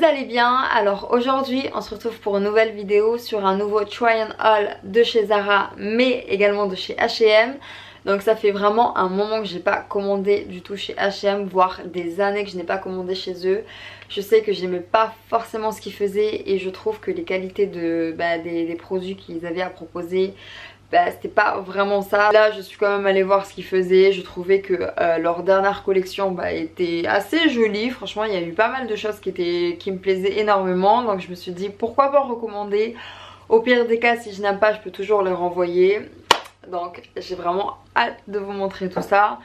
vous allez bien. Alors aujourd'hui on se retrouve pour une nouvelle vidéo sur un nouveau try and haul de chez Zara mais également de chez H&M. Donc ça fait vraiment un moment que j'ai pas commandé du tout chez H&M, voire des années que je n'ai pas commandé chez eux. Je sais que j'aimais pas forcément ce qu'ils faisaient et je trouve que les qualités des produits qu'ils avaient à proposer, c'était pas vraiment ça. Là je suis quand même allée voir ce qu'ils faisaient. Je trouvais que leur dernière collection était assez jolie. Franchement il y a eu pas mal de choses qui me plaisaient énormément. Donc je me suis dit pourquoi pas recommander. Au pire des cas, si je n'aime pas je peux toujours les renvoyer. Donc j'ai vraiment hâte de vous montrer tout ça.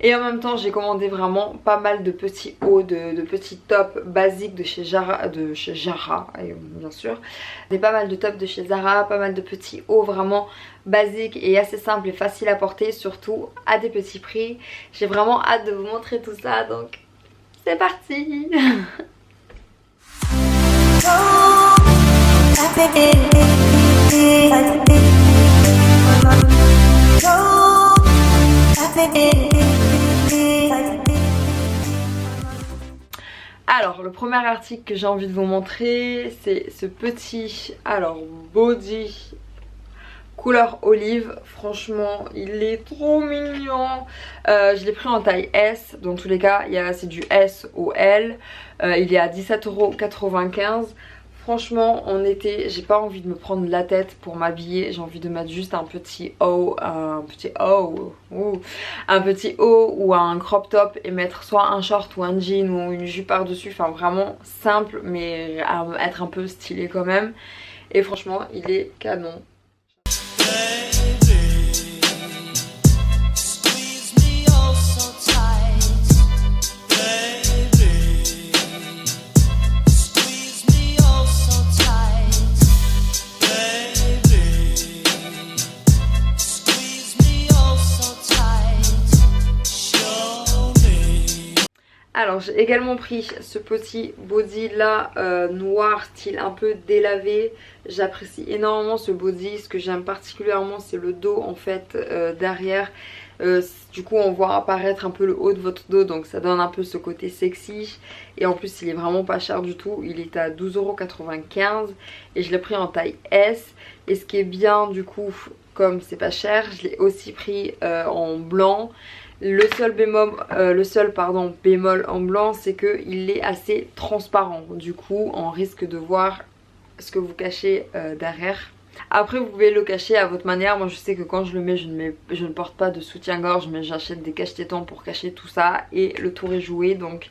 Et en même temps j'ai commandé vraiment pas mal de petits hauts, de petits tops basiques de chez Zara, bien sûr. Pas mal de tops de chez Zara, pas mal de petits hauts vraiment basiques et assez simples et faciles à porter, surtout à des petits prix. J'ai vraiment hâte de vous montrer tout ça, donc c'est parti. Alors le premier article que j'ai envie de vous montrer, c'est ce petit body couleur olive. Franchement il est trop mignon. Je l'ai pris en taille S. Dans tous les cas c'est du S au L. Il est à 17,95 €. Franchement en été j'ai pas envie de me prendre la tête pour m'habiller. J'ai envie de mettre juste un petit haut ou un crop top et mettre soit un short ou un jean ou une jupe par dessus. Enfin vraiment simple mais à être un peu stylé quand même. Et franchement il est canon. Alors j'ai également pris ce petit body là noir style un peu délavé. J'apprécie énormément ce body. Ce que j'aime particulièrement c'est le dos en fait derrière. Du coup on voit apparaître un peu le haut de votre dos, donc ça donne un peu ce côté sexy. Et en plus il est vraiment pas cher du tout. Il est à 12,95 € et je l'ai pris en taille S. Et ce qui est bien du coup, comme c'est pas cher, je l'ai aussi pris en blanc. Le seul bémol en blanc, c'est qu'il est assez transparent. Du coup, on risque de voir ce que vous cachez derrière. Après, vous pouvez le cacher à votre manière. Moi, je sais que quand je le mets, je ne porte pas de soutien-gorge, mais j'achète des cache-tétons pour cacher tout ça. Et le tour est joué, donc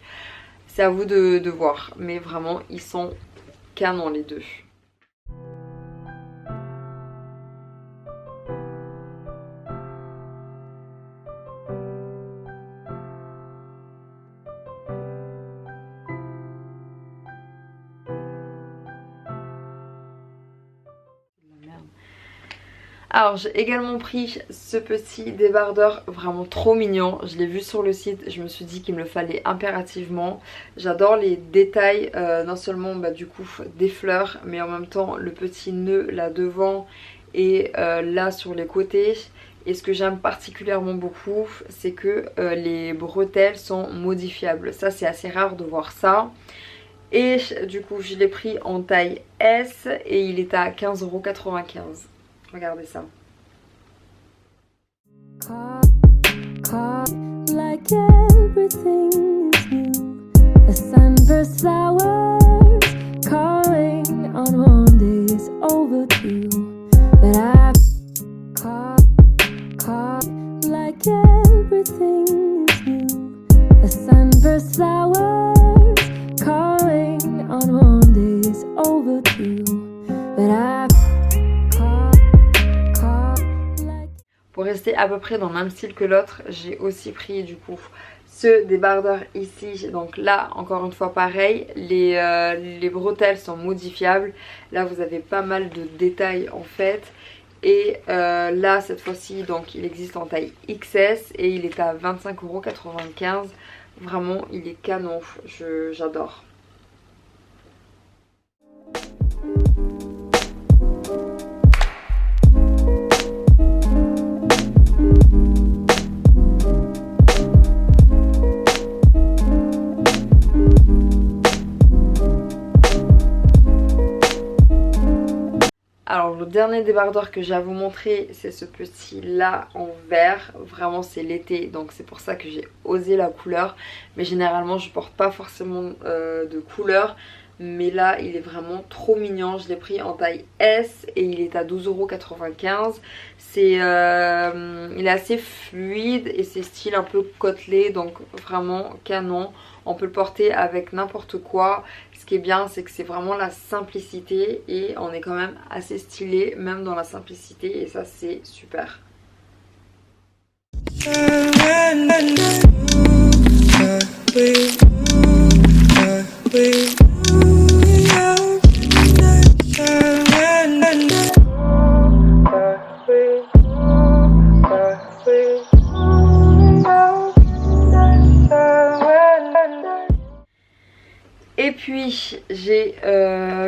c'est à vous de voir. Mais vraiment, ils sont canons les deux. Alors j'ai également pris ce petit débardeur vraiment trop mignon. Je l'ai vu sur le site, je me suis dit qu'il me le fallait impérativement. J'adore les détails, non seulement du coup des fleurs, mais en même temps le petit nœud là devant et là sur les côtés. Et ce que j'aime particulièrement beaucoup, c'est que les bretelles sont modifiables. Ça c'est assez rare de voir ça. Et du coup je l'ai pris en taille S et il est à 15,95 €. Regardez ça. Like everything is new. The sunburst flowers calling on Mondays overdue. But I caught like everything is new. The sunburst flowers calling on Mondays overdue. But I Pour rester à peu près dans le même style que l'autre, j'ai aussi pris du coup ce débardeur ici. Donc là encore une fois pareil, les bretelles sont modifiables. Là vous avez pas mal de détails en fait. Et là cette fois-ci donc il existe en taille XS et il est à 25,95 €. Vraiment il est canon, j'adore. dernier débardeur que j'ai à vous montrer, c'est ce petit là en vert. Vraiment c'est l'été, donc c'est pour ça que j'ai osé la couleur. Mais généralement je porte pas forcément de couleur. Mais là il est vraiment trop mignon. Je l'ai pris en taille S et il est à 12,95 €. Il est assez fluide et c'est style un peu côtelé, donc vraiment canon. On peut le porter avec n'importe quoi. Ce qui est bien, c'est que c'est vraiment la simplicité et on est quand même assez stylé même dans la simplicité et ça c'est super. Et puis j'ai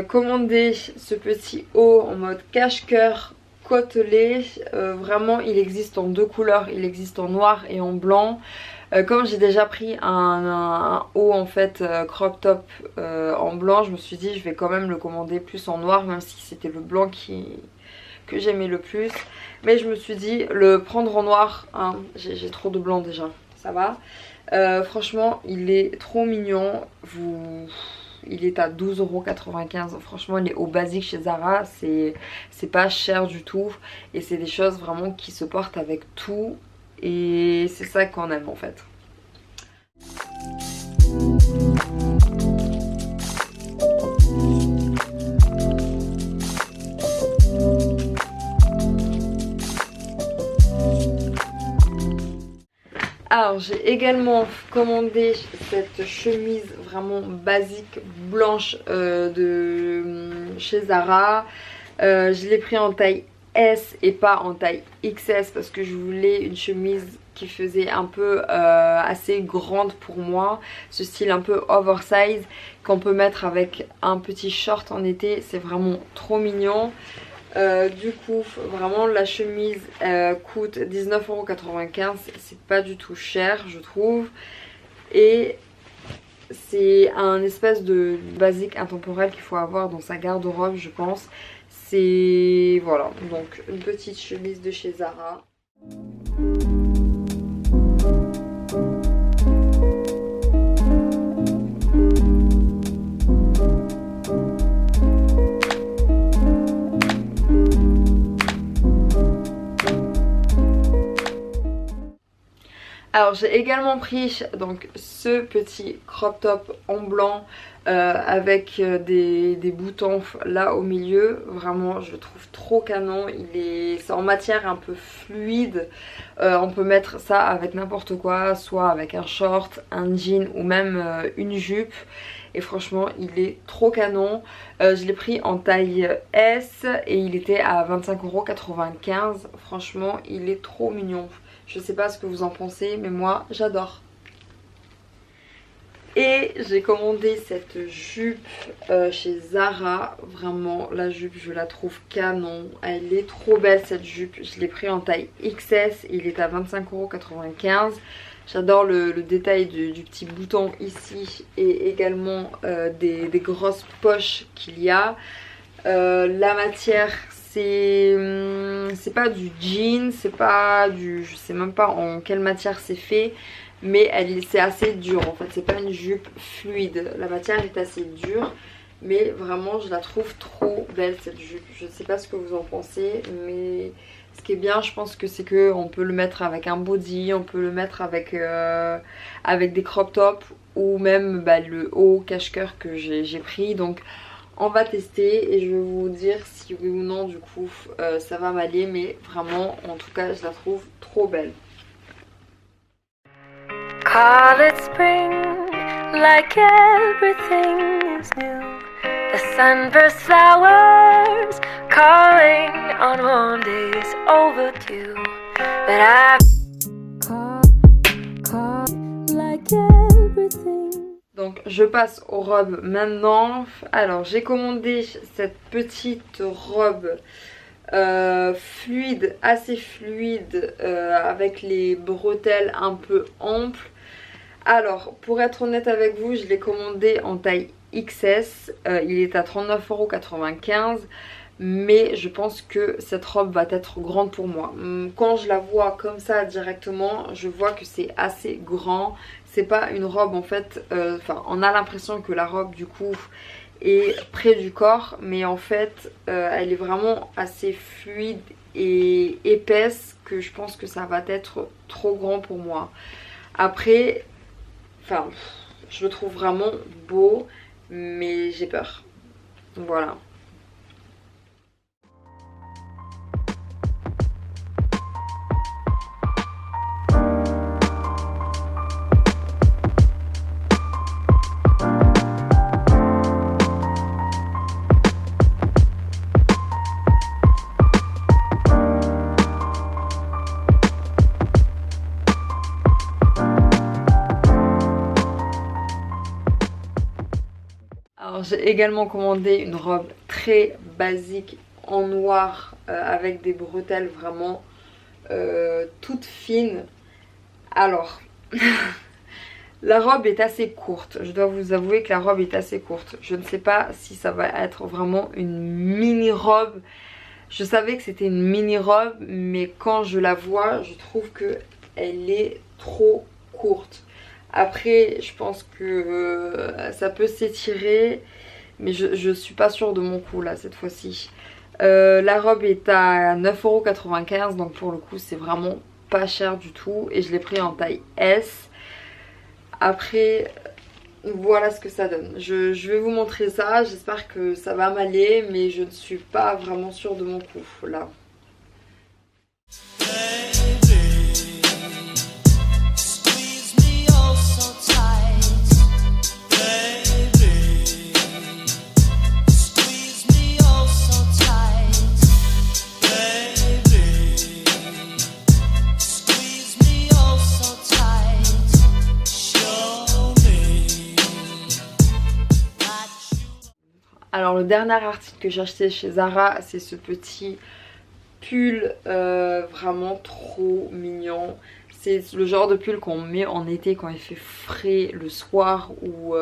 commandé ce petit haut en mode cache-cœur côtelé. Vraiment il existe en deux couleurs, il existe en noir et en blanc. Comme j'ai déjà pris un haut en fait crop top en blanc, je me suis dit je vais quand même le commander plus en noir, même si c'était le blanc que j'aimais le plus. Mais je me suis dit le prendre en noir, hein, j'ai trop de blanc déjà, ça va. Franchement il est trop mignon. Il est à 12,95 €. Franchement les hauts basiques chez Zara c'est pas cher du tout. Et c'est des choses vraiment qui se portent avec tout. Et c'est ça qu'on aime en fait. Alors j'ai également commandé cette chemise vraiment basique blanche de chez Zara. Je l'ai pris en taille S et pas en taille XS parce que je voulais une chemise qui faisait un peu assez grande pour moi. Ce style un peu oversize qu'on peut mettre avec un petit short en été. C'est vraiment trop mignon. Du coup vraiment la chemise coûte 19,95 €. C'est pas du tout cher je trouve. Et c'est un espèce de basique intemporel qu'il faut avoir dans sa garde-robe je pense. C'est voilà, donc une petite chemise de chez Zara. Alors j'ai également pris donc ce petit crop top en blanc avec des boutons là au milieu. Vraiment je le trouve trop canon. C'est en matière un peu fluide. On peut mettre ça avec n'importe quoi, soit avec un short, un jean ou même une jupe. Et franchement il est trop canon. Je l'ai pris en taille S et il était à 25,95 €. Franchement il est trop mignon. Je sais pas ce que vous en pensez mais moi j'adore. Et j'ai commandé cette jupe chez Zara. Vraiment la jupe je la trouve canon. Elle est trop belle cette jupe. Je l'ai pris en taille XS. Il est à 25,95 €. J'adore le détail du petit bouton ici. Et également des grosses poches qu'il y a. La matière c'est pas du jean, c'est pas du, je sais même pas en quelle matière c'est fait, mais c'est assez dur en fait, c'est pas une jupe fluide, la matière est assez dure, mais vraiment je la trouve trop belle cette jupe. Je sais pas ce que vous en pensez, mais ce qui est bien je pense que c'est que on peut le mettre avec un body, on peut le mettre avec des crop tops ou même le haut cache-cœur que j'ai pris. Donc on va tester et je vais vous dire si oui ou non du coup ça va m'aller, mais vraiment en tout cas je la trouve trop belle. Call it spring, like everything is new. The sunburst flowers calling on warm days overdue. But I call like everything. Donc je passe aux robes maintenant. Alors j'ai commandé cette petite robe fluide, assez fluide, avec les bretelles un peu amples. Alors pour être honnête avec vous, je l'ai commandé en taille XS. Il est à 39,95 €. mais je pense que cette robe va être grande pour moi. Quand je la vois comme ça directement, je vois que c'est assez grand. C'est pas une robe en fait, on a l'impression que la robe du coup est près du corps, mais en fait elle est vraiment assez fluide et épaisse que je pense que ça va être trop grand pour moi. Après, je le trouve vraiment beau, mais j'ai peur. Voilà. Alors j'ai également commandé une robe très basique en noir avec des bretelles vraiment toutes fines. Alors la robe est assez courte, je dois vous avouer que la robe est assez courte. Je ne sais pas si ça va être vraiment une mini robe. Je savais que c'était une mini robe, mais quand je la vois, je trouve que elle est trop courte. Après, je pense que ça peut s'étirer, mais je suis pas sûre de mon coup là cette fois-ci. La robe est à 9,95 €, donc pour le coup c'est vraiment pas cher du tout. Et je l'ai pris en taille S. Après, voilà ce que ça donne. Je vais vous montrer ça, j'espère que ça va m'aller, mais je ne suis pas vraiment sûre de mon coup là. Alors le dernier article que j'ai acheté chez Zara, c'est ce petit pull vraiment trop mignon. C'est le genre de pull qu'on met en été quand il fait frais le soir ou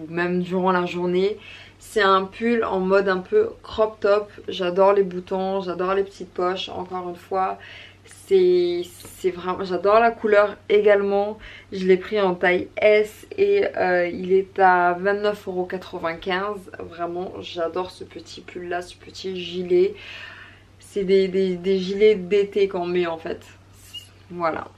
même durant la journée. C'est un pull en mode un peu crop top. J'adore les boutons, j'adore les petites poches, encore une fois. C'est vraiment, j'adore la couleur également. Je l'ai pris en taille S et il est à 29,95 €. Vraiment j'adore ce petit pull là, ce petit gilet. C'est des gilets d'été qu'on met en fait. Voilà.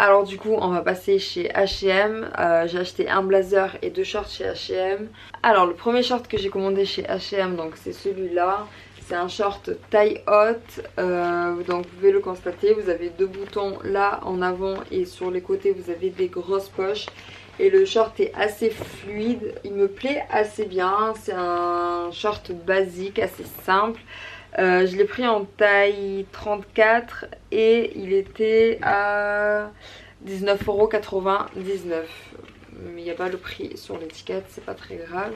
Alors du coup on va passer chez H&M. J'ai acheté un blazer et deux shorts chez H&M. Alors le premier short que j'ai commandé chez H&M, donc c'est celui-là. C'est un short taille haute, donc vous pouvez le constater, vous avez deux boutons là en avant et sur les côtés vous avez des grosses poches. Et le short est assez fluide, il me plaît assez bien, c'est un short basique, assez simple. Je l'ai pris en taille 34 et il était à 19,99 €. Mais il n'y a pas le prix sur l'étiquette, c'est pas très grave.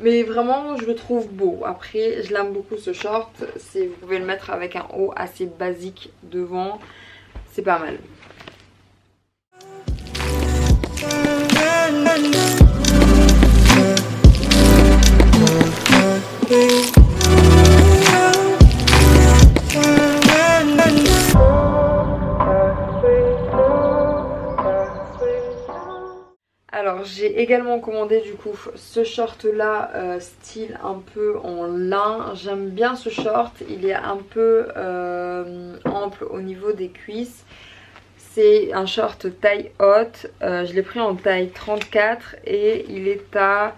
Mais vraiment je le trouve beau. Après je l'aime beaucoup ce short. Vous pouvez le mettre avec un haut assez basique devant. C'est pas mal. Alors j'ai également commandé du coup ce short là, style un peu en lin. J'aime bien ce short, il est un peu ample au niveau des cuisses. C'est un short taille haute, je l'ai pris en taille 34 et il est à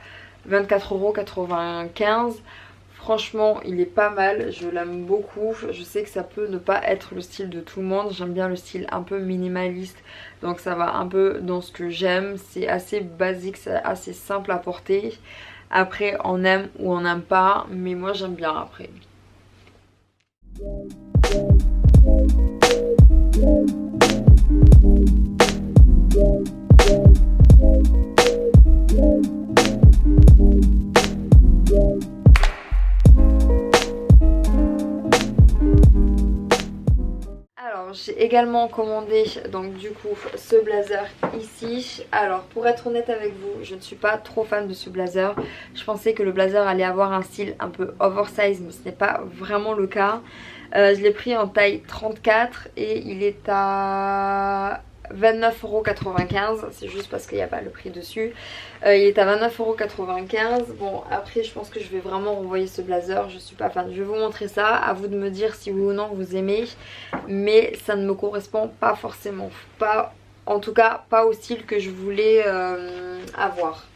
24,95 €. Franchement il est pas mal, je l'aime beaucoup. Je sais que ça peut ne pas être le style de tout le monde, j'aime bien le style un peu minimaliste, donc ça va un peu dans ce que j'aime. C'est assez basique, c'est assez simple à porter. Après on aime ou on n'aime pas, mais moi j'aime bien après. Alors j'ai également commandé donc du coup ce blazer ici. Alors pour être honnête avec vous, je ne suis pas trop fan de ce blazer. Je pensais que le blazer allait avoir un style un peu oversize, mais ce n'est pas vraiment le cas. Je l'ai pris en taille 34 et il est à 29,95 €, c'est juste parce qu'il n'y a pas le prix dessus. Il est à 29,95 €. Bon après je pense que je vais vraiment renvoyer ce blazer, je suis pas fan. Je vais vous montrer ça, à vous de me dire si oui ou non vous aimez. Mais ça ne me correspond pas forcément, pas, en tout cas pas au style que je voulais avoir.